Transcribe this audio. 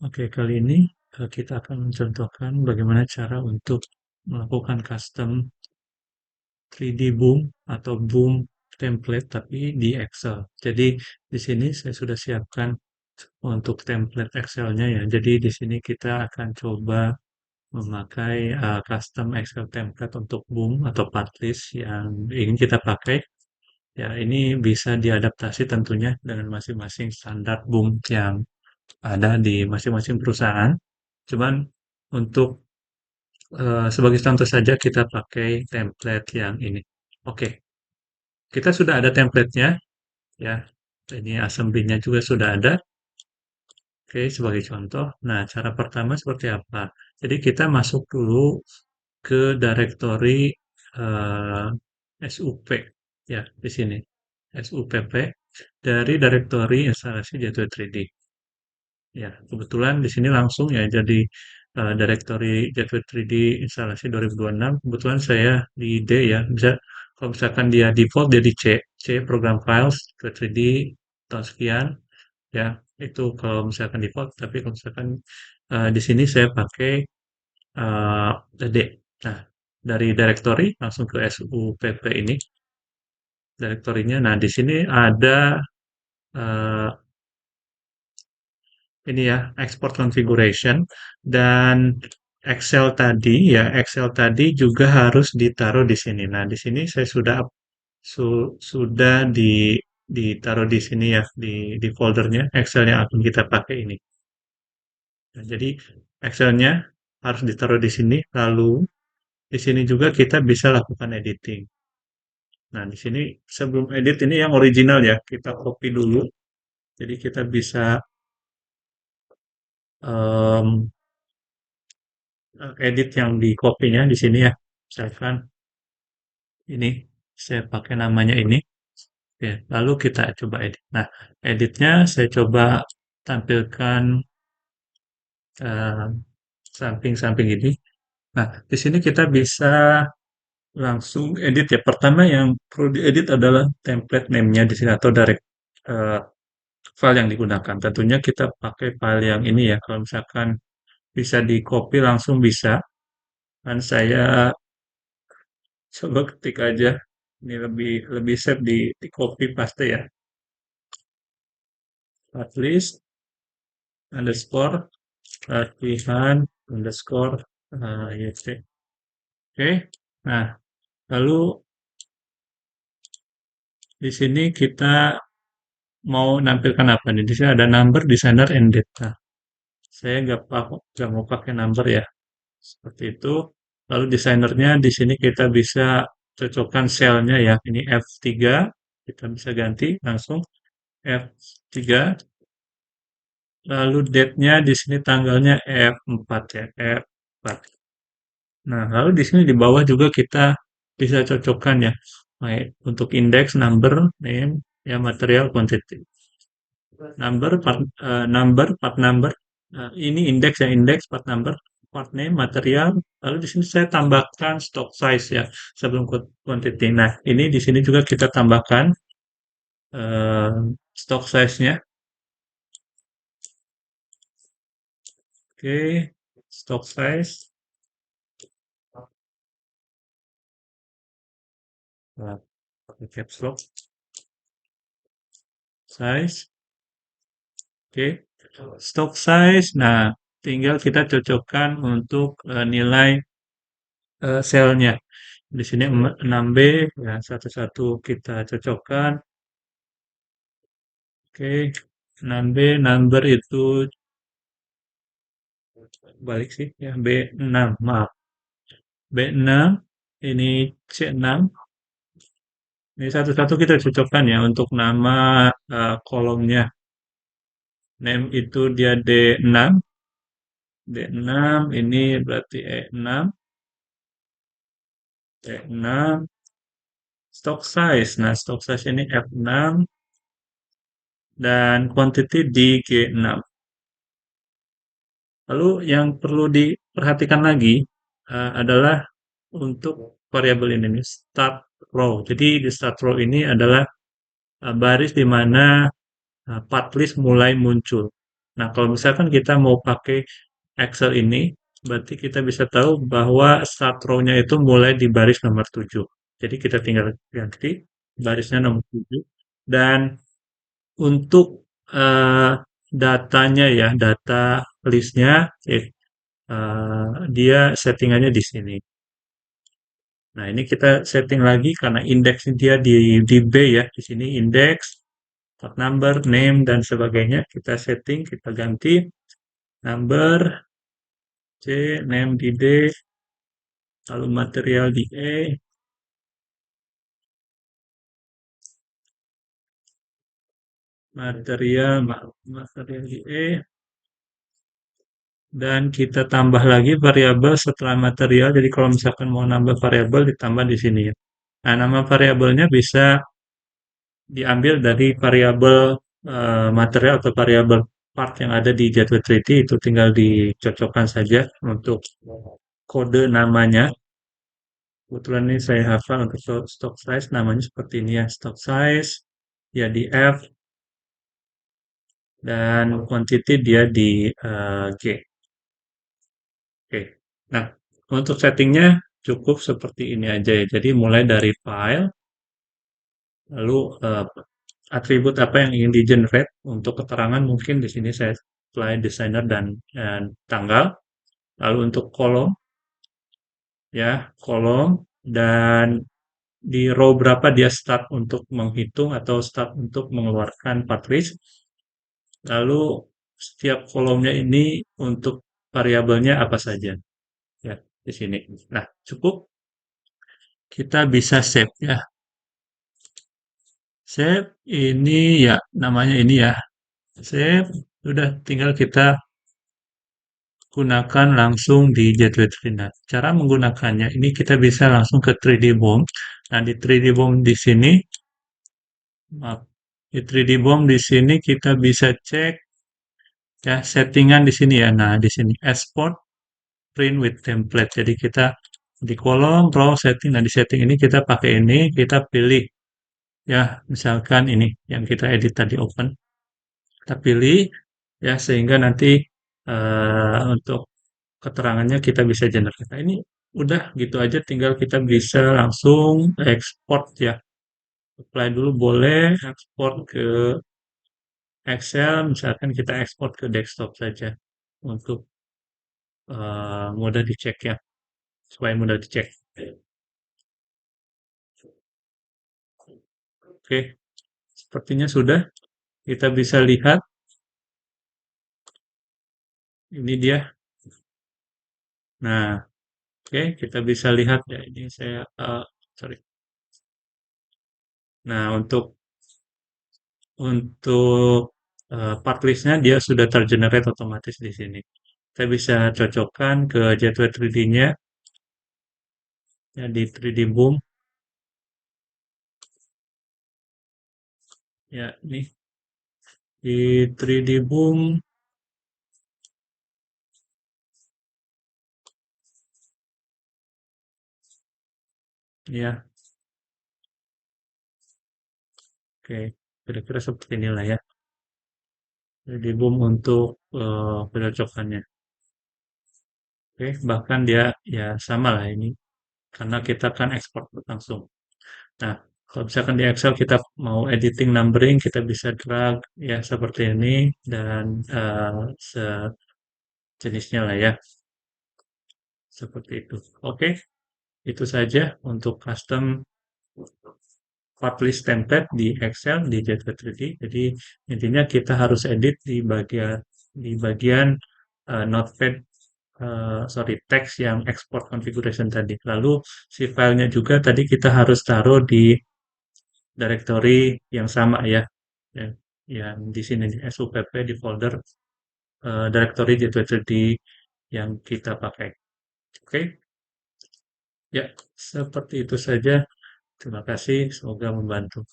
Oke, kali ini kita akan mencontohkan bagaimana cara untuk melakukan custom 3D Boom atau Boom template tapi di Excel. Jadi di sini saya sudah siapkan untuk template Excel-nya ya. Jadi di sini kita akan coba memakai custom Excel template untuk Boom atau Padlist yang ingin kita pakai. Ya, ini bisa diadaptasi tentunya dengan masing-masing standar Boom yang ada di masing-masing perusahaan. Cuman untuk sebagai contoh saja kita pakai template yang ini. Oke, kita sudah ada template-nya ya. Ini assembly-nya juga sudah ada. Oke, sebagai contoh. Nah, cara pertama seperti apa? Jadi kita masuk dulu ke directory eh, SUP ya di sini. SUPP dari directory instalasi Gateway 3D. Ya, kebetulan di sini langsung ya jadi directory Gateway 3D instalasi 2026. Kebetulan saya di D ya. Bisa kalau misalkan dia default dia di C, C program files ke 3D tahun sekian ya. Itu kalau misalkan default, tapi kalau misalkan di sini saya pakai eh, D. Nah, dari directory langsung ke SUPP ini direktorinya. Nah, di sini ada eh, ini ya export configuration dan Excel tadi juga harus ditaruh di sini. Nah, di sini saya sudah ditaruh di sini ya di foldernya Excel yang akan kita pakai ini. Nah, jadi Excelnya harus ditaruh di sini, lalu di sini juga kita bisa lakukan editing. Nah, di sini sebelum edit ini yang original ya, kita copy dulu. Jadi kita bisa em, edit yang di copy-nya di sini ya. Misalkan ini saya pakai namanya ini. Oke, lalu kita coba edit. Nah, editnya saya coba tampilkan eh, samping-samping ini. Nah, di sini kita bisa langsung edit ya. Pertama yang perlu diedit adalah template name-nya di sini atau direct eh, file yang digunakan. Tentunya kita pakai file yang ini ya. Kalau misalkan bisa di copy langsung bisa. Dan saya coba ketik aja. Ini lebih lebih safe di copy paste ya. List underscore latihan underscore YT. Oke. Nah, lalu di sini kita mau nampilkan apa nih? Di sini ada number, designer, and date. Nah, saya nggak mau pakai number ya. Seperti itu. Lalu desainernya di sini kita bisa cocokkan selnya ya. Ini F3, kita bisa ganti langsung F3. Lalu date-nya di sini tanggalnya F4 ya, F4. Nah, lalu di sini di bawah juga kita bisa cocokkan ya. Baik, untuk index, number, name, ya material, quantity. Part number. Ini index ya, index, part number, part name, material. Lalu di sini saya tambahkan stock size ya, sebelum quantity. Nah, ini di sini juga kita tambahkan stock size-nya. Oke, stock size. Nah, pakai caps lock, size. Oke, stock size. Nah, tinggal kita cocokkan untuk nilai selnya. Di sini 6B, ya satu-satu kita cocokkan. Oke, 6B, number itu balik sih ya, B6, maaf. B6, ini C6. Ini satu-satu kita cocokkan ya untuk nama kolomnya. Name itu dia D6, D6 ini berarti E6, E6, stock size. Nah, stock size ini F6 dan quantity di G6. Lalu yang perlu diperhatikan lagi adalah untuk variabel ini nih, start row. Jadi di start row ini adalah baris di mana part list mulai muncul. Nah, kalau misalkan kita mau pakai Excel ini, berarti kita bisa tahu bahwa start row-nya itu mulai di baris nomor 7. Jadi kita tinggal ganti barisnya nomor 7. Dan untuk eh, datanya ya, data listnya, dia settingannya di sini. Nah, ini kita setting lagi karena indeks dia di B ya. Di sini indeks, part number, name, dan sebagainya. Kita setting, kita ganti number, C, name di D, lalu material di E, material di E, dan kita tambah lagi variabel setelah material. Jadi kalau misalkan mau nambah variabel, ditambah di sini ya. Nah, nama variabelnya bisa diambil dari variabel material atau variabel part yang ada di jadwal 3D, itu tinggal dicocokkan saja untuk kode namanya. Kebetulan ini saya hafal untuk stock size, namanya seperti ini ya, stock size, ya di F, dan quantity dia di G. Oke. Nah, untuk settingnya cukup seperti ini aja ya. Jadi mulai dari file, lalu atribut apa yang ingin di-generate untuk keterangan mungkin di sini saya apply designer dan tanggal. Lalu untuk kolom, ya, kolom, dan di row berapa dia start untuk menghitung atau start untuk mengeluarkan part list. Lalu setiap kolomnya ini untuk variabelnya apa saja, ya, di sini. Nah, cukup kita bisa save ya. Save ini ya, namanya ini ya. Save, udah tinggal kita gunakan langsung di Jet3D. Nah, cara menggunakannya ini kita bisa langsung ke 3D Bomb. Nah, di 3D Bomb di sini, maaf, di 3D Bomb di sini kita bisa cek ya settingan di sini ya. Nah, di sini export print with template. Jadi kita di kolom row setting, nah di setting ini kita pakai ini, kita pilih ya misalkan ini yang kita edit tadi open, kita pilih ya sehingga nanti untuk keterangannya kita bisa generate. Nah, ini udah gitu aja, tinggal kita bisa langsung export ya. Apply dulu boleh, export ke Excel, misalkan kita export ke desktop saja untuk mudah dicek ya, supaya mudah dicek. Oke, sepertinya sudah. Kita bisa lihat, ini dia. Nah, oke, kita bisa lihat ya, ini saya, sorry. Nah, untuk part list-nya dia sudah tergenerate otomatis di sini. Kita bisa cocokkan ke jadwal 3D-nya ya di 3D Boom. Ya, ini di 3D Boom ya. Oke, kira-kira seperti inilah ya. 3D Boom untuk pencocokannya. Oke, bahkan dia ya sama lah ini karena kita kan ekspor langsung. Nah, kalau misalkan di Excel kita mau editing numbering, kita bisa drag ya seperti ini dan sejenisnya lah ya, seperti itu. Oke, itu saja untuk custom part list template di Excel di Jet3D. Jadi intinya kita harus edit di bagian notepad, sorry, teks yang export configuration tadi. Lalu si filenya juga tadi kita harus taruh di directory yang sama ya, yang, yang di sini di supp di folder directory J2 yang kita pakai. Oke, ya seperti itu saja. Terima kasih, semoga membantu.